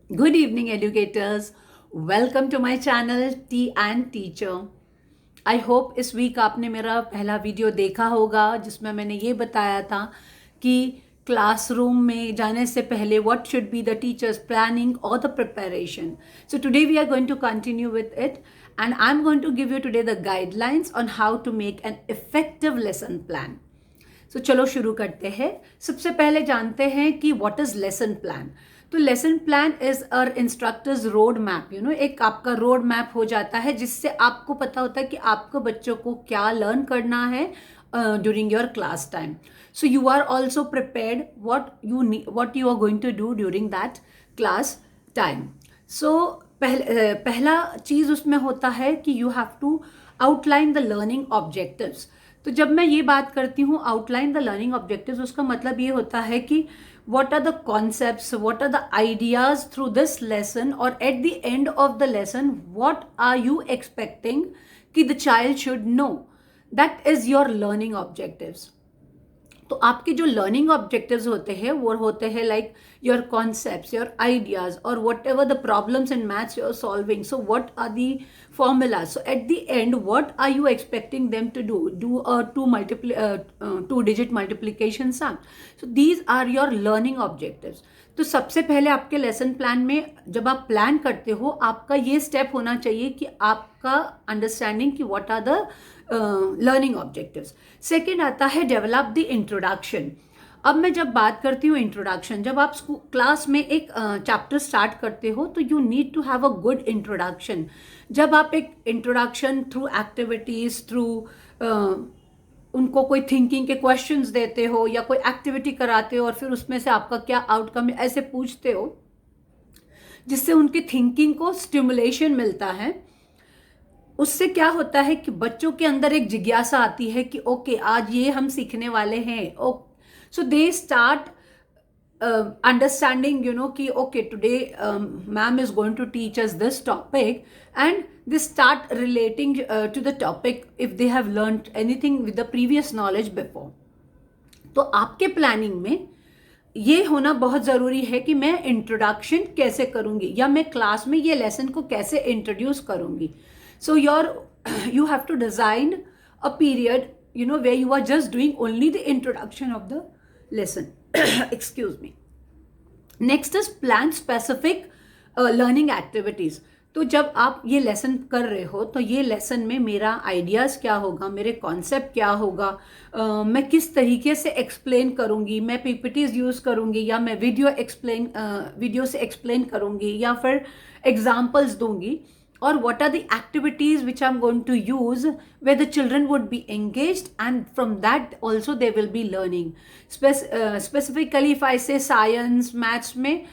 Good evening, educators. Welcome to my channel Tea and Teacher. I hope इस week आपने मेरा पहला video देखा होगा जिसमें मैंने ये बताया था कि क्लासरूम में जाने से पहले what should be the teachers planning और the preparation. So today we are going to continue with it and I am going to give you today the guidelines on how to make an effective lesson plan. So चलो शुरू करते हैं. सबसे पहले जानते हैं कि व्हाट इज लेसन प्लान. तो lesson plan is a instructor's road map. एक आपका रोड मैप हो जाता है जिससे आपको पता होता है कि आपको बच्चों को क्या लर्न करना है during your class time. So you are also prepared what you are going to do during that class time. So पहला चीज उसमें होता है कि you have to outline the learning objectives. तो जब मैं ये बात करती हूँ आउटलाइन द लर्निंग ऑब्जेक्टिव्स, उसका मतलब ये होता है कि what are the concepts, what are the ideas through this lesson, or at the end of the lesson what are you expecting कि the child should know. That is your learning objectives. तो आपके जो learning objectives होते हैं वो होते हैं like your concepts, your ideas, और whatever the problems in maths you are solving. So what are the formulas. So at the end, what are you expecting them to do? Do a two-digit multiplication sum. So these are your learning objectives. तो सबसे पहले आपके lesson plan में जब आप plan करते हो आपका ये स्टेप होना चाहिए कि आपका अंडरस्टैंडिंग कि what are the learning objectives. Second आता है डेवलप द इंट्रोडक्शन. अब मैं जब बात करती हूँ इंट्रोडक्शन, जब आप क्लास में एक चैप्टर स्टार्ट करते हो तो you need to have a good introduction. जब आप एक इंट्रोडक्शन थ्रू एक्टिविटीज, थ्रू उनको कोई थिंकिंग के क्वेश्चंस देते हो या कोई एक्टिविटी कराते हो और फिर उसमें से आपका क्या आउटकम है ऐसे पूछते हो जिससे उनकी थिंकिंग को स्टिमुलेशन मिलता है, उससे क्या होता है कि बच्चों के अंदर एक जिज्ञासा आती है कि ओके आज ये हम सीखने वाले हैं. So they start understanding, ki okay, today ma'am is going to teach us this topic, and they start relating to the topic if they have learned anything with the previous knowledge before. तो आपके planning में ये होना बहुत ज़रूरी है कि मैं इंट्रोडक्शन कैसे करूँगी या मैं क्लास में ये लेसन को कैसे इंट्रोड्यूस करूँगी. सो you have to design a period where you are just doing only the introduction of the lesson. Excuse me. Next is plan specific learning activities. तो जब आप ये लेसन कर रहे हो तो ये लेसन में मेरा आइडियाज़ क्या होगा, मेरे कॉन्सेप्ट क्या होगा, मैं किस तरीके से एक्सप्लेन करूँगी, मैं पीपीटीज यूज़ करूँगी या मैं वीडियो से एक्सप्लेन करूँगी या फिर एग्जाम्पल्स दूंगी, or what are the activities which I'm going to use where the children would be engaged, and from that also they will be learning. Specifically if I say science, maths में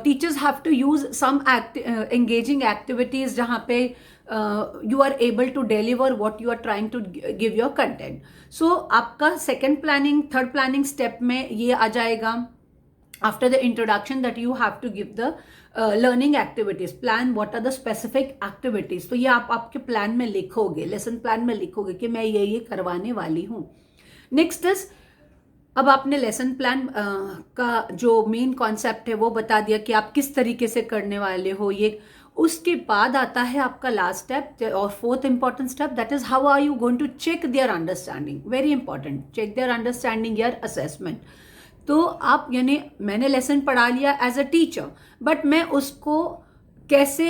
teachers have to use some engaging activities जहाँ पे you are able to deliver what you are trying to give your content. So आपका second planning, third planning step में ये आ जाएगा. After the introduction that you have to give the learning activities, plan what are the specific activities. तो ये आप आपके plan में लिखोगे, लेसन प्लान में लिखोगे कि मैं ये करवाने वाली हूँ. नेक्स्ट इज, अब आपने लेसन प्लान का जो मेन कॉन्सेप्ट है वो बता दिया कि आप किस तरीके से करने वाले हो ये. उसके बाद आता है आपका लास्ट स्टेप और fourth important step, that is how are you going to check their understanding. Very important, check their understanding, your assessment. तो आप मैंने लेसन पढ़ा लिया एज अ टीचर, बट मैं उसको कैसे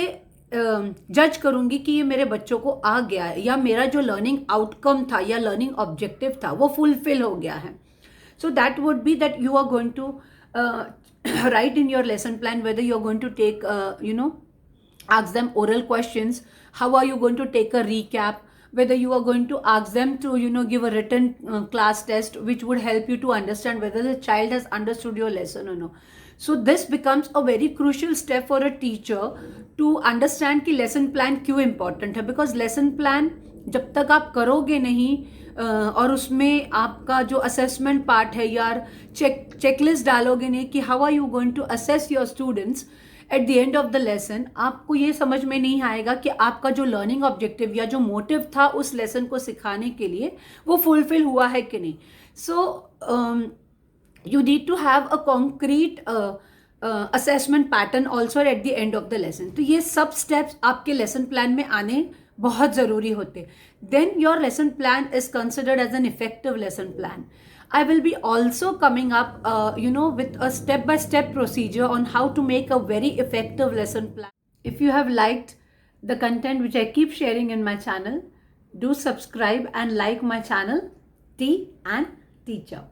जज करूँगी कि ये मेरे बच्चों को आ गया है या मेरा जो लर्निंग आउटकम था या लर्निंग ऑब्जेक्टिव था वो फुलफिल हो गया है. So that would be that you are going to write in your lesson plan whether you are going to take ask them oral questions, how are you going to take a recap, whether you are going to ask them to give a written class test which would help you to understand whether the child has understood your lesson or no. So this becomes a very crucial step for a teacher to understand कि lesson plan क्यों important है, because lesson plan जब तक आप करोगे नहीं और उसमें आपका जो असेसमेंट पार्ट है यार चेकलिस्ट डालोगे नहीं कि how are you going to assess your students at the end of the lesson, आपको ये समझ में नहीं आएगा कि आपका जो लर्निंग ऑब्जेक्टिव या जो मोटिव था उस लेसन को सिखाने के लिए वो फुलफिल हुआ है कि नहीं. सो you need to have a concrete assessment pattern also at the end of the lesson. तो ये सब steps आपके lesson plan में आने बहुत ज़रूरी होते. Then your lesson plan is considered as an effective lesson plan. I will be also coming up, with a step-by-step procedure on how to make a very effective lesson plan. If you have liked the content which I keep sharing in my channel, do subscribe and like my channel, Tea and Teacher.